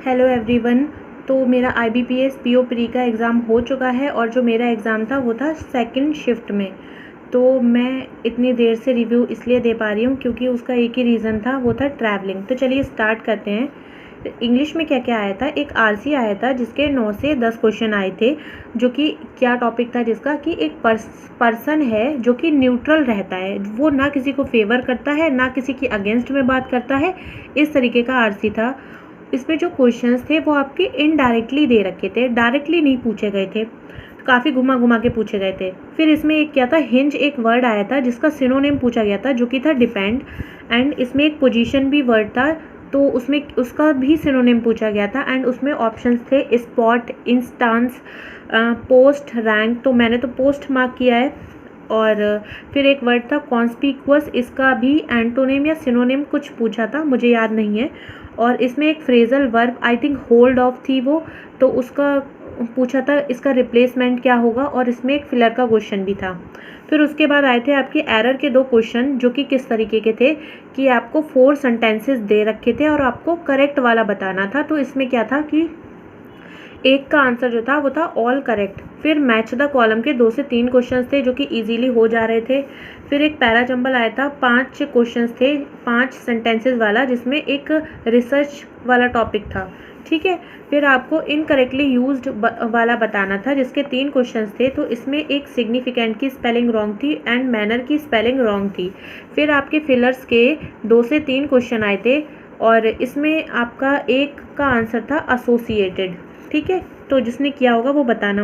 Hello everyone. तो मेरा IBPS PO pre का एग्ज़ाम हो चुका है और जो मेरा एग्ज़ाम था वो था सेकंड शिफ्ट में। तो मैं इतनी देर से रिव्यू इसलिए दे पा रही हूँ क्योंकि उसका एक ही रीज़न था, वो था ट्रैवलिंग। तो चलिए स्टार्ट करते हैं। इंग्लिश में क्या क्या आया था, एक RC आया था जिसके 9 से 10 क्वेश्चन आए थे, जो कि क्या टॉपिक था जिसका कि एक पर्सन है जो कि न्यूट्रल रहता है, वो ना किसी को फेवर करता है ना किसी की अगेंस्ट में बात करता है, इस तरीके का RC था। इसमें जो क्वेश्चंस थे वो आपके इनडायरेक्टली दे रखे थे, डायरेक्टली नहीं पूछे गए थे, काफ़ी घुमा घुमा के पूछे गए थे। फिर इसमें एक क्या था, हिंज एक वर्ड आया था जिसका सिनोनिम पूछा गया था जो कि था डिपेंड, एंड इसमें एक पोजीशन भी वर्ड था तो उसमें उसका भी सिनोनिम पूछा गया था, एंड उसमें ऑप्शंस थे स्पॉट, इंस्टांस, पोस्ट, रैंक। तो मैंने तो पोस्ट मार्क किया है। और फिर एक वर्ड था कॉन्स्पिक्वस, इसका भी एंटोनिम या सिनोनिम कुछ पूछा था, मुझे याद नहीं है। और इसमें एक phrasal verb I think hold of थी वो, तो उसका पूछा था इसका रिप्लेसमेंट क्या होगा, और इसमें एक फिलर का क्वेश्चन भी था। फिर उसके बाद आए थे आपके एरर के 2 क्वेश्चन जो कि किस तरीके के थे कि आपको 4 सेंटेंसेस दे रखे थे और आपको करेक्ट वाला बताना था। तो इसमें क्या था कि एक का आंसर जो था वो था ऑल करेक्ट। फिर मैच द कॉलम के 2 से 3 क्वेश्चंस थे जो कि इजीली हो जा रहे थे। फिर एक पैराजंबल आया था, 5 क्वेश्चंस थे, 5 सेंटेंसेस वाला, जिसमें एक रिसर्च वाला टॉपिक था। ठीक है। फिर आपको इनकरेक्टली यूज्ड वाला बताना था जिसके 3 क्वेश्चंस थे। तो इसमें एक सिग्निफिकेंट की स्पेलिंग रॉन्ग थी एंड मैनर की स्पेलिंग रॉन्ग थी। फिर आपके फिलर्स के 2 से 3 क्वेश्चन आए थे और इसमें आपका एक का आंसर था एसोसिएटेड। ठीक है, तो जिसने किया होगा वो बताना।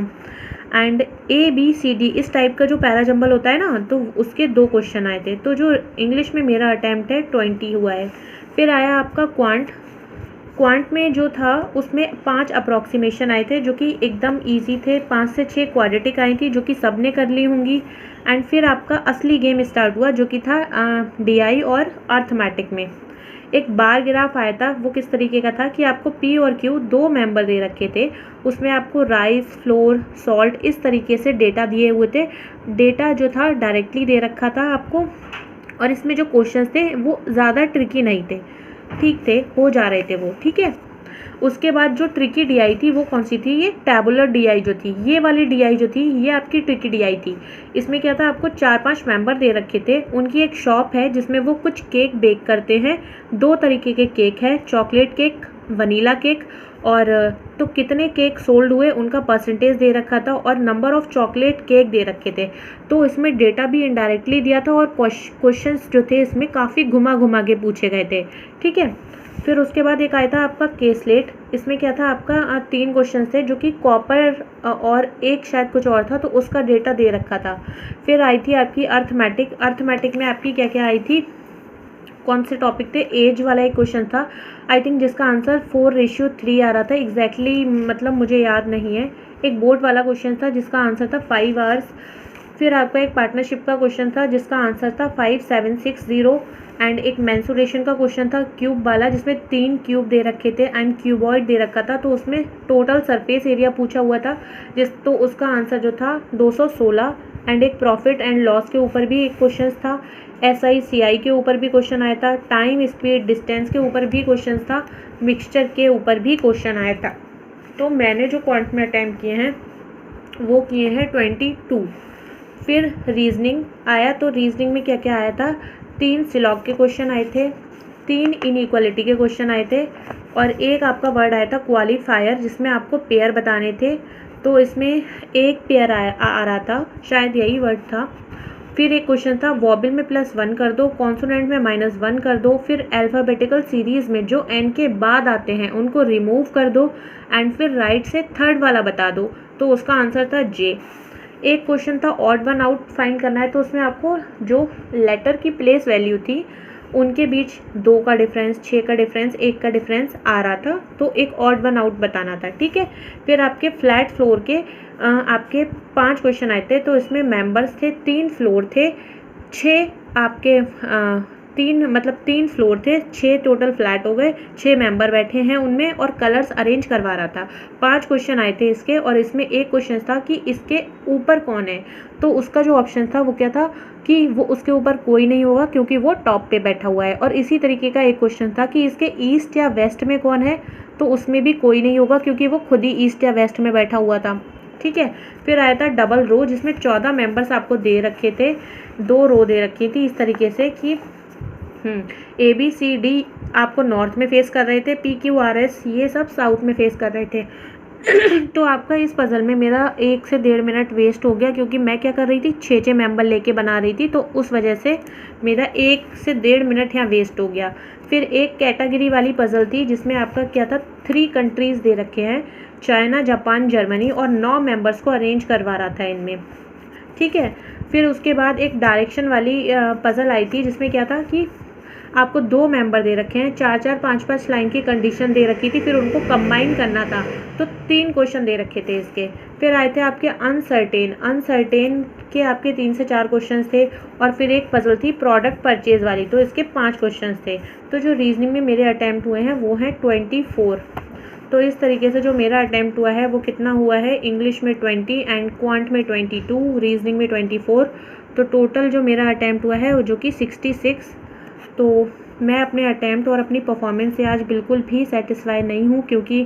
एंड ABCD इस टाइप का जो पैराजंबल होता है ना, तो उसके 2 क्वेश्चन आए थे। तो जो इंग्लिश में मेरा अटैम्प्ट है 20 हुआ है। फिर आया आपका क्वांट में जो था उसमें 5 अप्रॉक्सीमेशन आए थे जो कि एकदम इजी थे। 5 से 6 क्वाड्रेटिक आई थी जो कि सब ने कर ली होंगी। एंड फिर आपका असली गेम स्टार्ट हुआ जो कि था DI और अर्थमेटिक में। एक बार ग्राफ आया था, वो किस तरीके का था कि आपको P और Q 2 मेंबर दे रखे थे, उसमें आपको राइस, फ्लोर, सॉल्ट इस तरीके से डेटा दिए हुए थे। डेटा जो था डायरेक्टली दे रखा था आपको, और इसमें जो क्वेश्चंस थे वो ज़्यादा ट्रिकी नहीं थे, ठीक थे, हो जा रहे थे वो। ठीक है। उसके बाद जो ट्रिकी DI थी वो कौन सी थी, ये टैबुलर DI जो थी, ये वाली DI जो थी ये आपकी ट्रिकी DI थी। इसमें क्या था, आपको 4-5 मेंबर दे रखे थे, उनकी एक शॉप है जिसमें वो कुछ केक बेक करते हैं। 2 तरीके के केक है, चॉकलेट केक, वनीला केक। और तो कितने केक सोल्ड हुए उनका परसेंटेज दे रखा था और नंबर ऑफ चॉकलेट केक दे रखे थे। तो इसमें डेटा भी इनडायरेक्टली दिया था और क्वेश्चंस जो थे इसमें काफ़ी घुमा घुमा के पूछे गए थे। ठीक है। फिर उसके बाद एक आया था आपका केसलेट। इसमें क्या था, आपका 3 क्वेश्चन थे जो कि कॉपर और एक शायद कुछ और था, तो उसका डेटा दे रखा था। फिर आई थी आपकी अर्थमेटिक में आपकी क्या क्या आई थी, कौन से टॉपिक थे, एज वाला एक क्वेश्चन था आई थिंक जिसका आंसर 4:3 आ रहा था एग्जैक्टली, मतलब मुझे याद नहीं है। एक बोर्ड वाला क्वेश्चन था जिसका आंसर था 5 आवर्स। फिर आपका एक पार्टनरशिप का क्वेश्चन था जिसका आंसर था 5760। एंड एक मेंसुरेशन का क्वेश्चन था क्यूब वाला जिसमें 3 क्यूब दे रखे थे एंड क्यूबॉइड दे रखा था, तो उसमें टोटल सरफेस एरिया पूछा हुआ था तो उसका आंसर जो था 216। एंड एक प्रॉफिट एंड लॉस के ऊपर भी एक क्वेश्चन था, SI/CI के ऊपर भी क्वेश्चन आया था, टाइम, स्पीड, डिस्टेंस के ऊपर भी क्वेश्चन था, मिक्सचर के ऊपर भी क्वेश्चन आया था। तो मैंने जो क्वांट में अटैम्प्ट किए हैं वो किए हैं 22। फिर रीजनिंग आया, तो रीजनिंग में क्या क्या आया था, 3 सिलॉग के क्वेश्चन आए थे, 3 इनइक्वालिटी के क्वेश्चन आए थे, और एक आपका वर्ड आया था क्वालिफायर जिसमें आपको पेयर बताने थे। तो इसमें एक पेयर आ रहा था, शायद यही वर्ड था। फिर एक क्वेश्चन था वॉबल में +1 कर दो, कॉन्सोनेंट में -1 कर दो, फिर अल्फ़ाबेटिकल सीरीज़ में जो N के बाद आते हैं उनको रिमूव कर दो, एंड फिर राइट से थर्ड वाला बता दो, तो उसका आंसर था J। एक क्वेश्चन था ऑड वन आउट फाइंड करना है, तो उसमें आपको जो लेटर की प्लेस वैल्यू थी उनके बीच 2 का डिफरेंस, 6 का डिफरेंस, 1 का डिफरेंस आ रहा था, तो एक ऑड वन आउट बताना था। ठीक है। फिर आपके फ्लैट फ्लोर के आपके 5 क्वेश्चन आए थे, तो इसमें मेंबर्स थे, 3 फ्लोर थे, 6 आपके तीन फ्लोर थे, 6 टोटल फ्लैट हो गए, 6 मेंबर बैठे हैं उनमें और कलर्स अरेंज करवा रहा था। 5 क्वेश्चन आए थे इसके और इसमें एक क्वेश्चन था कि इसके ऊपर कौन है। तो उसका जो ऑप्शन था वो क्या था कि वो उसके ऊपर कोई नहीं होगा क्योंकि वो टॉप पे बैठा हुआ है। और इसी तरीके का एक क्वेश्चन था कि इसके ईस्ट या वेस्ट में कौन है, तो उसमें भी कोई नहीं होगा क्योंकि वो खुद ही ईस्ट या वेस्ट में बैठा हुआ था। ठीक है। फिर आया था डबल रो जिसमें 14 मेंबर्स आपको दे रखे थे, 2 रो दे रखी थी इस तरीके से कि ABCD आपको नॉर्थ में फेस कर रहे थे, PQRS ये सब साउथ में फेस कर रहे थे। तो आपका इस पज़ल में मेरा 1 से 1.5 मिनट वेस्ट हो गया क्योंकि मैं क्या कर रही थी, 6 मेंबर लेके बना रही थी, तो उस वजह से मेरा 1 से 1.5 मिनट यहाँ वेस्ट हो गया। फिर एक कैटेगरी वाली पज़ल थी जिसमें आपका क्या था, 3 कंट्रीज़ दे रखे हैं, चाइना, जापान, जर्मनी, और 9 मेंबर्स को अरेंज करवा रहा था इनमें। ठीक है। फिर उसके बाद एक डायरेक्शन वाली पज़ल आई थी जिसमें क्या था कि आपको 2 मेंबर दे रखे हैं, 4-4, 5-5 लाइन की कंडीशन दे रखी थी, फिर उनको कंबाइन करना था, तो 3 क्वेश्चन दे रखे थे इसके। फिर आए थे आपके अनसर्टेन के आपके 3 से 4 क्वेश्चन थे और फिर एक पजल थी प्रोडक्ट परचेज वाली, तो इसके 5 क्वेश्चन थे। तो जो रीजनिंग में मेरे अटैम्प्ट हुए हैं वो हैं 24। तो इस तरीके से जो मेरा अटैम्प्ट हुआ है वो कितना हुआ है, इंग्लिश में 20 एंड क्वांट में 22, रीजनिंग में 24। तो टोटल जो मेरा अटैम्प्ट हुआ है वो जो कि 66। तो मैं अपने अटैम्प्ट और अपनी परफॉर्मेंस से आज बिल्कुल भी सेटिस्फाई नहीं हूँ क्योंकि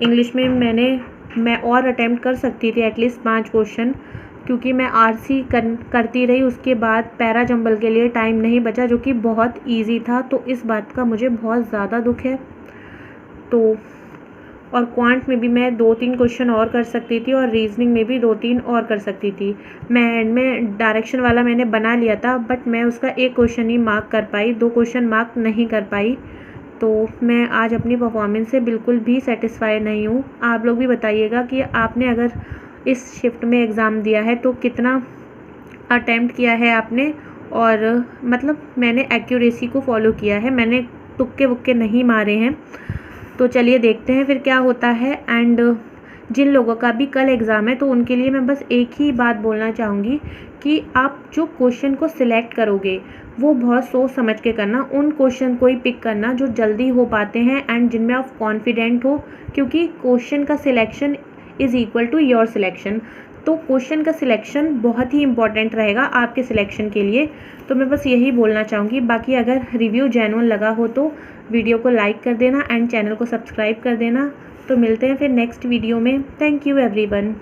इंग्लिश में मैं और अटैम्प्ट कर सकती थी एटलीस्ट 5 क्वेश्चन, क्योंकि मैं RC करती रही, उसके बाद पैरा जंबल के लिए टाइम नहीं बचा जो कि बहुत ईजी था। तो इस बात का मुझे बहुत ज़्यादा दुख है। तो और क्वांट में भी मैं 2-3 क्वेश्चन और कर सकती थी और रीजनिंग में भी 2-3 और कर सकती थी। मैं एंड में डायरेक्शन वाला मैंने बना लिया था बट मैं उसका 1 क्वेश्चन ही मार्क कर पाई, 2 क्वेश्चन मार्क नहीं कर पाई। तो मैं आज अपनी परफॉर्मेंस से बिल्कुल भी सेटिस्फाई नहीं हूँ। आप लोग भी बताइएगा कि आपने अगर इस शिफ्ट में एग्ज़ाम दिया है तो कितना अटैम्प्ट किया है आपने, और मतलब मैंने एक्यूरेसी को फॉलो किया है, मैंने तुक्के वुक्के नहीं मारे हैं। तो चलिए देखते हैं फिर क्या होता है। एंड जिन लोगों का भी कल एग्ज़ाम है तो उनके लिए मैं बस एक ही बात बोलना चाहूँगी कि आप जो क्वेश्चन को सिलेक्ट करोगे वो बहुत सोच समझ के करना, उन क्वेश्चन को ही पिक करना जो जल्दी हो पाते हैं एंड जिनमें आप कॉन्फिडेंट हो, क्योंकि क्वेश्चन का selection is equal to your selection. तो क्वेश्चन का सिलेक्शन बहुत ही इंपॉर्टेंट रहेगा आपके सिलेक्शन के लिए। तो मैं बस यही बोलना चाहूँगी। बाकी अगर रिव्यू जेन्युइन लगा हो तो वीडियो को लाइक कर देना एंड चैनल को सब्सक्राइब कर देना। तो मिलते हैं फिर नेक्स्ट वीडियो में। Thank you everyone.